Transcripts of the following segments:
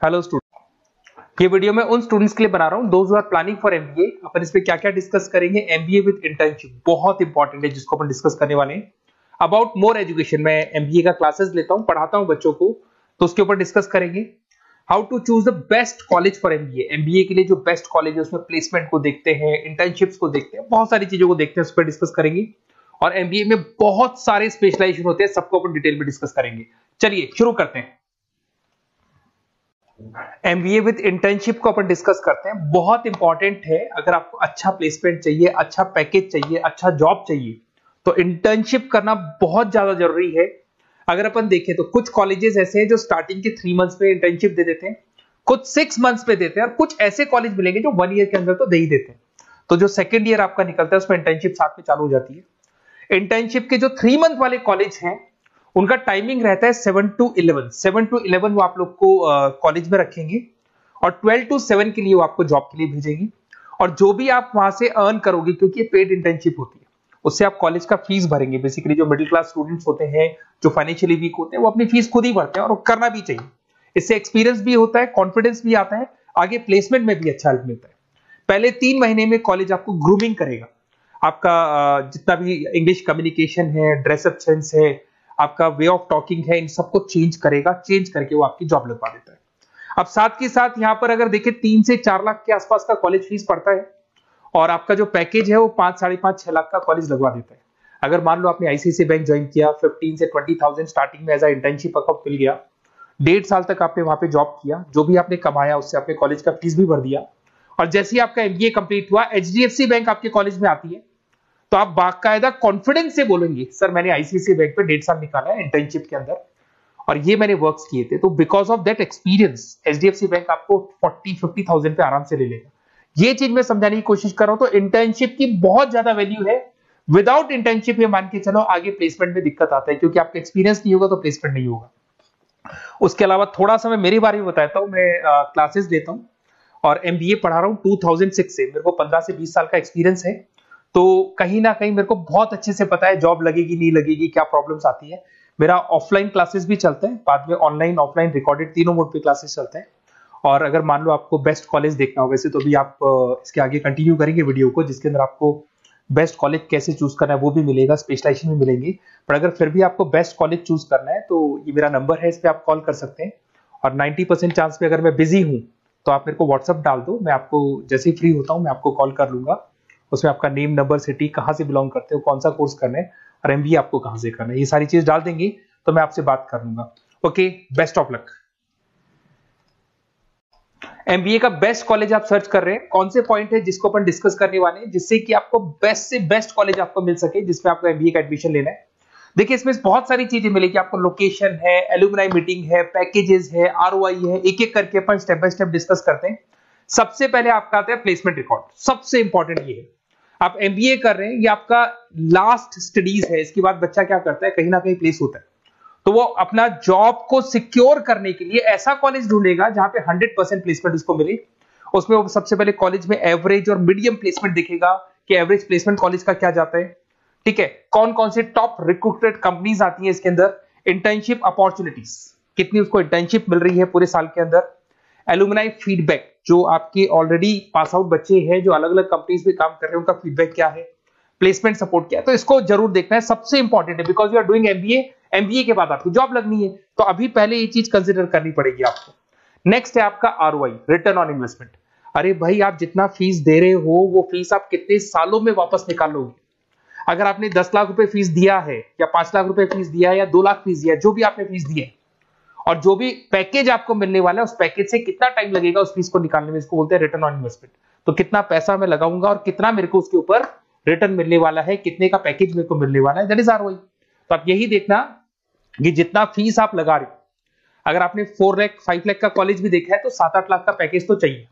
Hello student, ये video मैं उन स्टूडेंट्स के लिए बना रहा हूं those who are planning for MBA. अपन इस पे क्या क्या डिस्कस करेंगे। एमबीए विद इंटर्नशिप बहुत इंपॉर्टेंट है जिसको अपन डिस्कस करने वाले हैं। अबाउट मोर एजुकेशन, मैं एमबीए का क्लासेस लेता हूं, पढ़ाता हूं बच्चों को, तो उसके ऊपर डिस्कस करेंगे। How to choose the best college for MBA. MBA के लिए जो बेस्ट कॉलेज है उसमें प्लेसमेंट को देखते हैं, इंटर्नशिप्स को देखते हैं, बहुत सारी चीजों को देखते हैं, उस पर डिस्कस करेंगे। और एमबीए में बहुत सारे स्पेशलाइजेशन होते हैं, सबको अपन डिटेल में डिस्कस करेंगे। चलिए शुरू करते हैं। एमबीए विद इंटर्नशिप को अपन डिस्कस करते हैं। बहुत इंपॉर्टेंट है, अगर आपको अच्छा प्लेसमेंट चाहिए, अच्छा पैकेज चाहिए, अच्छा जॉब चाहिए, तो इंटर्नशिप करना बहुत ज्यादा जरूरी है। अगर अपन देखें तो कुछ कॉलेजेस ऐसे हैं जो स्टार्टिंग के 3 मंथ्स पे इंटर्नशिप दे देते हैं, कुछ 6 मंथ्स पे देते हैं, और कुछ ऐसे कॉलेज मिलेंगे जो 1 ईयर के अंदर तो दे ही देते हैं। तो जो सेकेंड ईयर आपका निकलता है उसमें इंटर्नशिप साथ में चालू हो जाती है। इंटर्नशिप के जो 3 मंथ वाले कॉलेज हैं उनका टाइमिंग रहता है 7 to 11। 7 to 11 वो आप लोग को कॉलेज में रखेंगे, और 12 to 7 के लिए वो आपको जॉब के लिए भेजेंगे। और जो भी आप वहां से अर्न करोगे, क्योंकि ये पेड इंटर्नशिप होती है, उससे आप कॉलेज का फीस भरेंगे। बेसिकली जो मिडिल क्लास स्टूडेंट्स होते हैं, जो फाइनेंशियली वीक होते हैं, वो अपनी फीस खुद ही भरते हैं, और वो करना भी चाहिए। इससे एक्सपीरियंस भी होता है, कॉन्फिडेंस भी आता है, आगे प्लेसमेंट में भी अच्छा हेल्प मिलता है। पहले 3 महीने में कॉलेज आपको ग्रूमिंग करेगा। आपका जितना भी इंग्लिश कम्युनिकेशन है, ड्रेसअप सेंस है, आपका वे ऑफ टॉकिंग है, इन सबको चेंज करेगा। चेंज करके वो आपकी जॉब लगवा देता है। अब साथ के साथ यहां पर अगर देखें 3 से 4 लाख के आसपास का कॉलेज फीस पड़ता है, और आपका जो पैकेज है वो 5, 5.5, 6 लाख का कॉलेज लगवा देता है। अगर मान लो आपने आईसीआईसीआई बैंक ज्वाइन किया, 15 से 20,000 स्टार्टिंग में एज अ इंटर्नशिप अकाउंट मिल गया, 1.5 साल तक आपने वहां पे जॉब किया, जो भी आपने कमाया उससे आपने कॉलेज का फीस भी भर दिया, और जैसे ही आपका एमबीए कंप्लीट हुआ, एचडीएफसी बैंक आपके कॉलेज में आती है, तो आप बाकायदा कॉन्फिडेंस से बोलेंगे, सर मैंने आईसीआईसीआई बैंक पे 1.5 साल निकाला है इंटर्नशिप के अंदर, और ये मैंने वर्क्स किए थे। तो because of that experience HDFC bank आपको 40-50,000 पे आराम से ले लेगा। ये चीज मैं समझाने की कोशिश कर रहा हूं। तो इंटर्नशिप की बहुत ज्यादा वैल्यू है। विदाउट इंटर्नशिप ये मान के चलो आगे प्लेसमेंट में दिक्कत आता है, क्योंकि आपका एक्सपीरियंस नहीं होगा तो प्लेसमेंट नहीं होगा। उसके अलावा थोड़ा सा मैं मेरे बारे में बताता हूं। मैं क्लासेस देता हूं और एमबीए पढ़ा रहा हूं 2006 से। मेरे को 15 से 20 साल का एक्सपीरियंस है, तो कहीं ना कहीं मेरे को बहुत अच्छे से पता है जॉब लगेगी नहीं लगेगी, क्या प्रॉब्लम्स आती है। मेरा ऑफलाइन क्लासेस भी चलता है, बाद में ऑनलाइन ऑफलाइन रिकॉर्डेड तीनों मोड पे क्लासेस चलते हैं। और अगर मान लो आपको बेस्ट कॉलेज देखना हो, वैसे तो भी आप इसके आगे कंटिन्यू करेंगे वीडियो को, जिसके अंदर आपको बेस्ट कॉलेज कैसे चूज करना है वो भी मिलेगा, स्पेशलाइजेशन भी मिलेंगे। पर अगर फिर भी आपको बेस्ट कॉलेज चूज करना है तो ये मेरा नंबर है, इस पर आप कॉल कर सकते हैं। और 90% चांस पे अगर मैं बिजी हूँ तो आप मेरे को व्हाट्सअप डाल दो, मैं आपको जैसे ही फ्री होता हूँ मैं आपको कॉल कर लूंगा। उसमें आपका नेम, नंबर, सिटी, कहाँ से बिलोंग करते हो, कौन सा कोर्स करना है, और एमबीए आपको कहाँ से करना है, ये सारी चीज डाल देंगे तो मैं आपसे बात कर लूंगा। Okay, best of luck. MBA का बेस्ट कॉलेज आप सर्च कर रहे हैं, कौन से पॉइंट है जिसको अपन डिस्कस करने वाले हैं, जिससे कि आपको बेस्ट से बेस्ट कॉलेज आपको मिल सके जिसमें आपको एमबीए का एडमिशन लेना है। देखिए इसमें बहुत सारी चीजें मिलेगी आपको। लोकेशन है, एलुमनाई मीटिंग है, पैकेजेस है, आरओआई है, एक एक करके अपन स्टेप बाय स्टेप डिस्कस करते हैं। सबसे पहले आपका आता है प्लेसमेंट रिकॉर्ड। सबसे इंपॉर्टेंट ये है, आप एमबीए कर रहे हैं, ये आपका लास्ट स्टडीज है। इसके बाद बच्चा क्या करता है, कहीं ना कहीं प्लेस होता है, तो वो अपना जॉब को सिक्योर करने के लिए ऐसा कॉलेज ढूंढेगा जहां पे 100% प्लेसमेंट उसको मिले। उसमें वो सबसे पहले कॉलेज में एवरेज और मीडियम प्लेसमेंट दिखेगा कि एवरेज प्लेसमेंट कॉलेज का क्या जाता है। ठीक है, कौन कौन से टॉप रिक्रूटेड कंपनीज आती हैं इसके अंदर, इंटर्नशिप अपॉर्चुनिटीज कितनी उसको इंटर्नशिप मिल रही है पूरे साल के अंदर, एलुमनाई फीडबैक, जो आपके ऑलरेडी पास आउट बच्चे हैं जो अलग अलग कंपनीज में काम कर रहे हैं उनका फीडबैक क्या है, प्लेसमेंट सपोर्ट क्या है। तो इसको जरूर देखना है, सबसे इंपॉर्टेंट है, because you are doing MBA. MBA के बाद आपकी जॉब लगनी है, तो अभी पहले ये चीज कंसिडर करनी पड़ेगी आपको। नेक्स्ट है आपका आरओआई, रिटर्न ऑन इन्वेस्टमेंट। अरे भाई, आप जितना फीस दे रहे हो वो फीस आप कितने सालों में वापस निकालोगे। अगर आपने 10 लाख रुपए फीस दिया है, या 5 लाख रुपए फीस दिया है, या 2 लाख फीस दिया है, जो भी आपने फीस दी है, और जो भी पैकेज आपको मिलने वाला है उस पैकेज से कितना टाइम लगेगा उस फीस को निकालने में, इसको बोलते हैं रिटर्न ऑन इन्वेस्टमेंट। तो कितना पैसा मैं लगाऊंगा और कितना मेरे को उसके ऊपर रिटर्न मिलने वाला है, कितने का पैकेज मेरे को मिलने वाला है, दैट इज आरओआई। तो आप यही देखना कि जितना फीस आप लगा रहे हो, अगर आपने 4 लाख 5 लाख का कॉलेज भी देखा है तो 7-8 लाख का पैकेज तो चाहिए।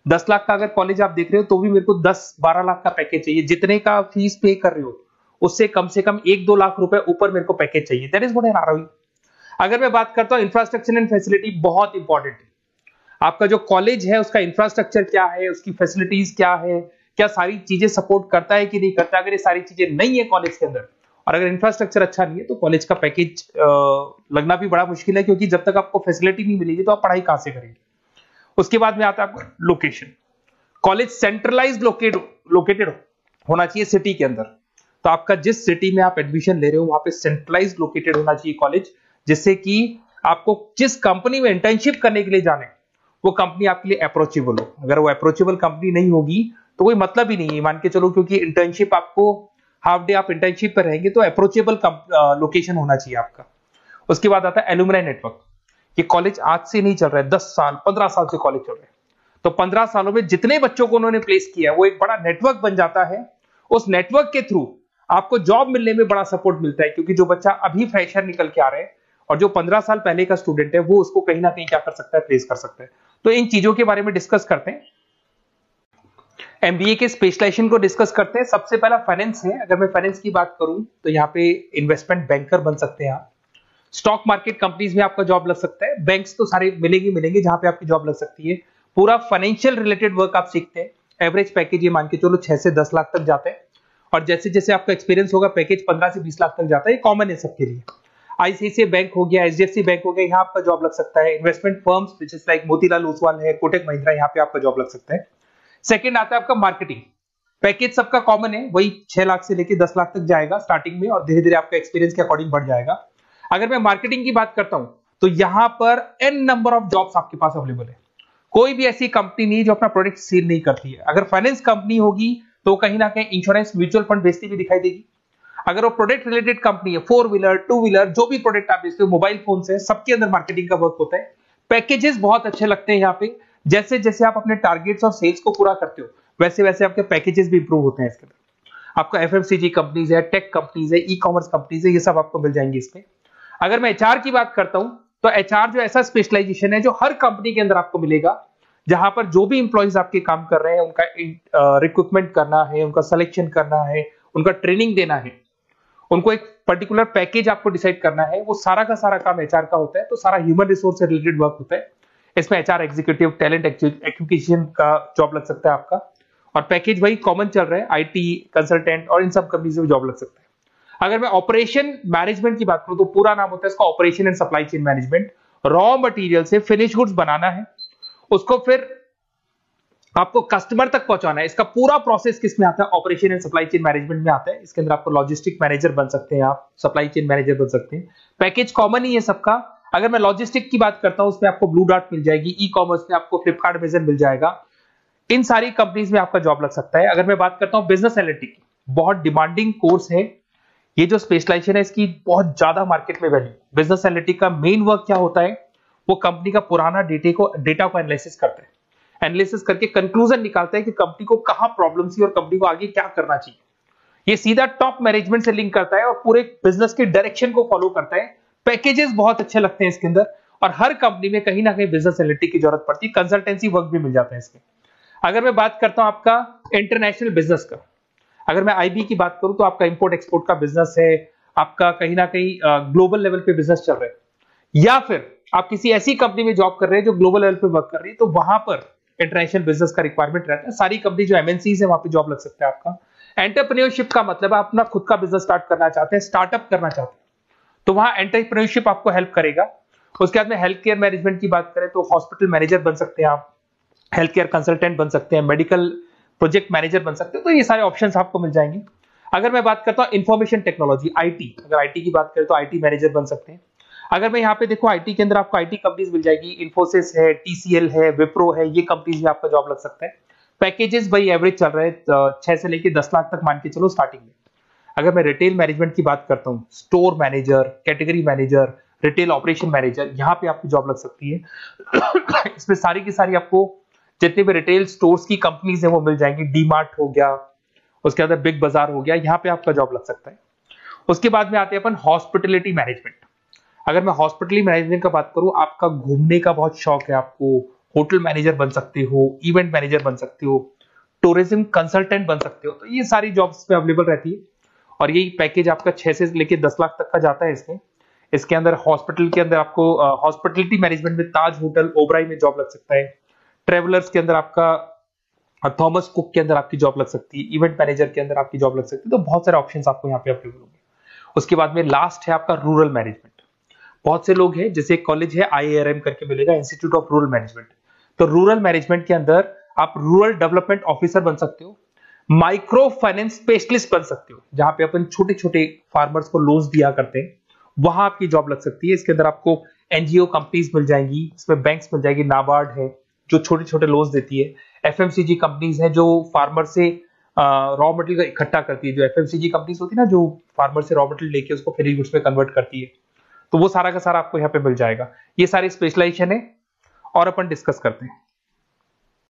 10 लाख का अगर कॉलेज आप देख रहे हो तो भी मेरे को 10-12 लाख का पैकेज चाहिए। जितने का फीस पे कर रहे हो उससे कम से कम 1-2 लाख रुपए ऊपर मेरे को पैकेज चाहिए, that is what an ROI. अगर मैं बात करता हूं इंफ्रास्ट्रक्चर एंड फैसिलिटी, बहुत इंपॉर्टेंट है। आपका जो कॉलेज है उसका इंफ्रास्ट्रक्चर क्या है, उसकी फैसिलिटीज क्या है, क्या सारी चीजें सपोर्ट करता है कि नहीं करता। अगर ये सारी चीजें नहीं है कॉलेज के अंदर, और अगर इंफ्रास्ट्रक्चर अच्छा नहीं है, तो कॉलेज का पैकेज लगना भी बड़ा मुश्किल है, क्योंकि जब तक आपको फैसिलिटी नहीं मिलेगी तो आप पढ़ाई कहां से करेंगे। उसके बाद में आता है आपका लोकेशन। कॉलेज सेंट्रलाइज लोकेटेड होना चाहिए सिटी के अंदर। तो आपका जिस सिटी में आप एडमिशन ले रहे हो वहां पे सेंट्रलाइज लोकेटेड होना चाहिए कॉलेज, जिससे कि आपको जिस कंपनी में इंटर्नशिप करने के लिए जाने वो कंपनी आपके लिए अप्रोचेबल हो। अगर वो अप्रोचेबल कंपनी नहीं होगी तो कोई मतलब ही नहीं है, मान के चलो, क्योंकि इंटर्नशिप आपको हाफ डे आप इंटर्नशिप पर रहेंगे तो अप्रोचेबल लोकेशन होना चाहिए आपका। उसके बाद आता है एलुमनाई नेटवर्क। ये कॉलेज आज से नहीं चल रहा है, 10 साल 15 साल से कॉलेज चल रहा है। तो 15 सालों में जितने बच्चों को उन्होंने प्लेस किया वो एक बड़ा नेटवर्क बन जाता है। उस नेटवर्क के थ्रू आपको जॉब मिलने में बड़ा सपोर्ट मिलता है, क्योंकि जो बच्चा अभी फ्रेशर निकल के आ रहे हैं और जो 15 साल पहले का स्टूडेंट है वो उसको कहीं ना कहीं क्या कर सकता है, प्लेस कर सकता है। तो इन चीजों के बारे में डिस्कस करते हैं। एमबीए के स्पेशलाइजेशन को डिस्कस करते हैं। सबसे पहला फाइनेंस है। अगर मैं फाइनेंस की बात करूं तो यहाँ पे इन्वेस्टमेंट बैंकर बन सकते हैं आप। स्टॉक मार्केट कंपनीज में आपका जॉब लग सकता है। बैंक्स तो सारे मिलेंगे जहां पे आपकी जॉब लग सकती है। पूरा फाइनेंशियल रिलेटेड वर्क आप सीखते हैं। एवरेज पैकेज ये मान के चलो 6 से 10 लाख तक जाते हैं, और जैसे जैसे आपका एक्सपीरियंस होगा पैकेज 15 से 20 लाख तक जाता है। ये कॉमन है सबके लिए। आईसीआईसीआई बैंक हो गया, एचडीएफसी बैंक हो गया, यहाँ आपका जॉब लग सकता है। Investment firms which is like Motilal Oswal है, कोटक महिंद्रा, यहाँ पे आपका जॉब लग सकता है। सेकंड आता है आपका मार्केटिंग। पैकेज सबका कॉमन है, वही 6 लाख से लेकर 10 लाख तक जाएगा स्टार्टिंग में, और धीरे धीरे आपका एक्सपीरियंस के अकॉर्डिंग बढ़ जाएगा। अगर मैं मार्केटिंग की बात करता हूं तो यहां पर एन नंबर ऑफ जॉब्स आपके पास अवेलेबल है। कोई भी ऐसी कंपनी नहीं जो अपना प्रोडक्ट सेल नहीं करती है। अगर फाइनेंस कंपनी होगी तो कहीं ना कहीं इंश्योरेंस म्यूचुअल फंड बेचती भी दिखाई देगी। अगर वो प्रोडक्ट रिलेटेड कंपनी है, 4 व्हीलर 2 व्हीलर जो भी प्रोडक्ट आप बेचते हो, मोबाइल फोन से, सबके अंदर मार्केटिंग का वर्क होता है। पैकेजेस बहुत अच्छे लगते हैं यहाँ पे। जैसे जैसे आप अपने टारगेट्स और सेल्स को पूरा करते हो वैसे वैसे आपके पैकेजेस भी इंप्रूव होते हैं इसके अंदर। आपका एफएमसीजी कंपनीज है, टेक कंपनीज है, ई कॉमर्स कंपनीज है, ये सब आपको मिल जाएंगे इसमें। अगर मैं एचआर की बात करता हूं तो एचआर जो ऐसा स्पेशलाइजेशन है जो हर कंपनी के अंदर आपको मिलेगा, जहां पर जो भी इंप्लॉइज आपके काम कर रहे हैं उनका रिक्रूटमेंट करना है, उनका सिलेक्शन करना है, उनका ट्रेनिंग देना है, उनको एक पर्टिकुलर पैकेज आपको डिसाइड करना है, वो सारा का सारा काम एचआर का होता है। तो सारा ह्यूमन रिसोर्स से रिलेटेड वर्क होता है। इसमें एचआर एग्जीक्यूटिव, टैलेंट एक्विजिशन का जॉब लग सकता है आपका, और पैकेज वही कॉमन चल रहा है, आईटी कंसल्टेंट और इन सब कंपनीज में जॉब लग सकता है। अगर मैं ऑपरेशन मैनेजमेंट की बात करूं तो पूरा नाम होता है इसका operation and supply chain management. Raw material से फिनिश गुड्स बनाना है, उसको फिर आपको कस्टमर तक पहुंचाना है। इसका पूरा प्रोसेस किस में आता है, operation and supply chain management में आता है। इसके अंदर आपको लॉजिस्टिक मैनेजर बन सकते हैं, आप सप्लाई चेन मैनेजर बन सकते हैं। पैकेज कॉमन ही है सबका। अगर मैं लॉजिस्टिक की बात करता हूं उसमें आपको ब्लू डार्ट मिल जाएगी, ई कॉमर्स में आपको फ्लिपकार्ट अमेज़न मिल जाएगा। इन सारी कंपनीज में आपका जॉब लग सकता है। अगर मैं बात करता हूं बिजनेस एनालिटिक, बहुत डिमांडिंग कोर्स है ये जो स्पेशलाइजेशन है, इसकी बहुत ज्यादा मार्केट में वैल्यू। बिजनेस एनालिटिक का मेन वर्क क्या होता है, वो कंपनी का पुराना डेटा को एनालिसिस करते हैं, एनालिसिस करके कंक्लूजन निकालते हैं कि कंपनी को कहां प्रॉब्लम थी और कंपनी को आगे क्या करना चाहिए। ये सीधा टॉप मैनेजमेंट से लिंक करता है और पूरे बिजनेस के डायरेक्शन को फॉलो करता है। पैकेजेस बहुत अच्छे लगते हैं इसके अंदर, और हर कंपनी में कहीं ना कहीं बिजनेस एनालिटिक की जरूरत पड़ती है। कंसल्टेंसी वर्क भी मिल जाता है इसमें। अगर मैं बात करता हूं आपका इंटरनेशनल बिजनेस का, अगर मैं आईबी की बात करूं तो आपका इंपोर्ट एक्सपोर्ट का बिजनेस है, आपका कहीं ना कहीं ग्लोबल लेवल पे बिजनेस चल रहा है, या फिर आप किसी ऐसी कंपनी में जॉब कर रहे हैं जो ग्लोबल लेवल पे वर्क कर रही है, तो वहां पर इंटरनेशनल बिजनेस का रिक्वायरमेंट रहता है। सारी कंपनी जो एमएनसीज है वहां पे जॉब लग सकता है आपका। एंटरप्रेन्योरशिप का मतलब आप अपना खुद का बिजनेस स्टार्ट करना चाहते हैं, स्टार्टअप करना चाहते हैं, तो वहां एंटरप्रेन्योरशिप आपको हेल्प करेगा। उसके बाद में हेल्थ केयर मैनेजमेंट की बात करें तो हॉस्पिटल मैनेजर बन सकते हैं आप, हेल्थ केयर कंसल्टेंट बन सकते हैं, मेडिकल प्रोजेक्ट मैनेजर बन सकते हैं। तो ये सारे ऑप्शंस आपको मिल जाएंगे। अगर मैं बात करता हूं इंफॉर्मेशन टेक्नोलॉजी, आईटी, अगर आईटी की बात करें तो आईटी मैनेजर बन सकते हैं। अगर मैं यहाँ पे देखो आईटी के अंदर आपको आईटी कंपनीज मिल जाएगी, इन्फोसिस है, टीसीएल है, विप्रो है, ये कंपनीज में आपका जॉब लग सकता है। पैकेजेस भाई एवरेज चल रहे हैं 6 से लेकर 10 लाख तक मान के चलो स्टार्टिंग में। अगर मैं रिटेल मैनेजमेंट की बात करता हूँ, store manager, category manager, retail operation manager, यहाँ पे आपकी जॉब लग सकती है। इसमें सारी की सारी आपको जितने भी रिटेल स्टोर्स की कंपनीज है वो मिल जाएंगी। डीमार्ट हो गया, उसके बाद बिग बाजार हो गया, यहाँ पे आपका जॉब लग सकता है। उसके बाद में आते हैं अपन हॉस्पिटलिटी मैनेजमेंट। अगर मैं हॉस्पिटलिटी मैनेजमेंट का बात करूं, आपका घूमने का बहुत शौक है, आपको होटल मैनेजर बन सकते हो, इवेंट मैनेजर बन सकते हो, टूरिज्म कंसल्टेंट बन सकते हो। तो ये सारी जॉब्स पे अवेलेबल रहती है, और यही पैकेज आपका 6 से लेकर 10 लाख तक का जाता है इसमें। इसके अंदर हॉस्पिटल के अंदर आपको हॉस्पिटलिटी मैनेजमेंट में ताज होटल, ओबराई में जॉब लग सकता है। ट्रेवलर्स के अंदर आपका थॉमस कुक के अंदर आपकी जॉब लग सकती है, इवेंट मैनेजर के अंदर आपकी जॉब लग सकती है। तो बहुत सारे ऑप्शंस आपको यहाँ पे अवेलेबल होंगे। उसके बाद में लास्ट है आपका रूरल मैनेजमेंट। बहुत से लोग हैं, जैसे एक कॉलेज है IIRM करके मिलेगा, इंस्टीट्यूट ऑफ रूरल मैनेजमेंट। तो रूरल मैनेजमेंट के अंदर आप रूरल डेवलपमेंट ऑफिसर बन सकते हो, माइक्रो फाइनेंस स्पेशलिस्ट बन सकते हो, जहां पे अपन छोटे छोटे फार्मर्स को लोन्स दिया करते हैं, वहां आपकी जॉब लग सकती है। इसके अंदर आपको एनजीओ कंपनीज मिल जाएंगी, इसमें बैंक्स मिल जाएगी, नाबार्ड है जो छोटे छोटे लोन्स देती है, एफएमसीजी कंपनीज है जो फार्मर से रॉ मटेरियल इकट्ठा करती है, जो एफएमसीजी कंपनीज होती है ना, जो फार्मर से रॉ मटेरियल लेके उसको फिर गुड्स में कन्वर्ट करती है, तो वो सारा का सारा आपको यहाँ पे मिल जाएगा। ये सारी स्पेशलाइजेशन है और अपन डिस्कस करते हैं।